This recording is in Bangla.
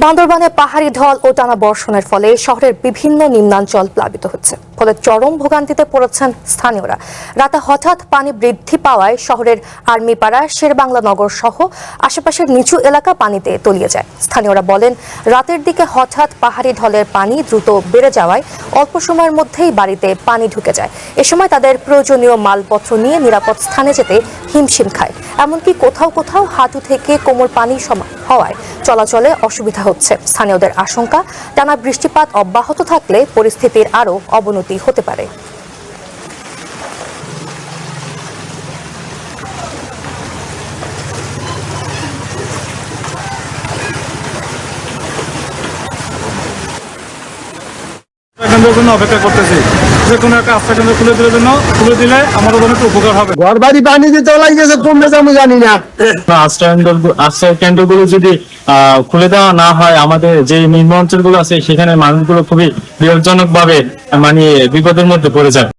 বান্দরবানে পাহাড়ি ঢল ও টানা বর্ষণের ফলে শহরের বিভিন্ন নিম্নাঞ্চল প্লাবিত হচ্ছে, ফলে চরম ভোগান্তিতে পড়েছেন স্থানীয়রা। রাতে হঠাৎ পানি বৃদ্ধি পাওয়ায় শহরের আর্মিপাড়া, শেরবাংলা নগর সহ আশেপাশের নিচু এলাকা পানিতে তলিয়ে যায়। স্থানীয়রা বলেন, রাতের দিকে হঠাৎ পাহাড়ি ঢলের পানি দ্রুত বেড়ে যাওয়ায় অল্প সময়ের মধ্যেই বাড়িতে পানি ঢুকে যায়। এ সময় তাদের প্রয়োজনীয় মালপত্র নিয়ে নিরাপদ স্থানে যেতে হিমশিম খায়। এমনকি কোথাও কোথাও হাঁটু থেকে কোমর পানি হওয়ায় চলাচলে অসুবিধা হচ্ছে। স্থানীয়দের আশঙ্কা, টানা বৃষ্টিপাত অব্যাহত থাকলে পরিস্থিতির আরও অবনতি হতে পারে। জন্য অপেক্ষা করতেছি, যে কোনো একটা আশ্রয় কেন্দ্র খুলে দিলে আমাদের অনেক উপকার হবে। ঘর বাড়ি পানিতে তলায় গেছে, কমবে যাবো জানি না। আশ্রয় কেন্দ্রগুলো যদি খুলে দেওয়া না হয়, আমাদের যে নিম্ন অঞ্চলগুলো আছে সেখানে মানুষগুলো খুবই বিপজ্জনক ভাবে মানে বিপদের মধ্যে পড়ে যায়।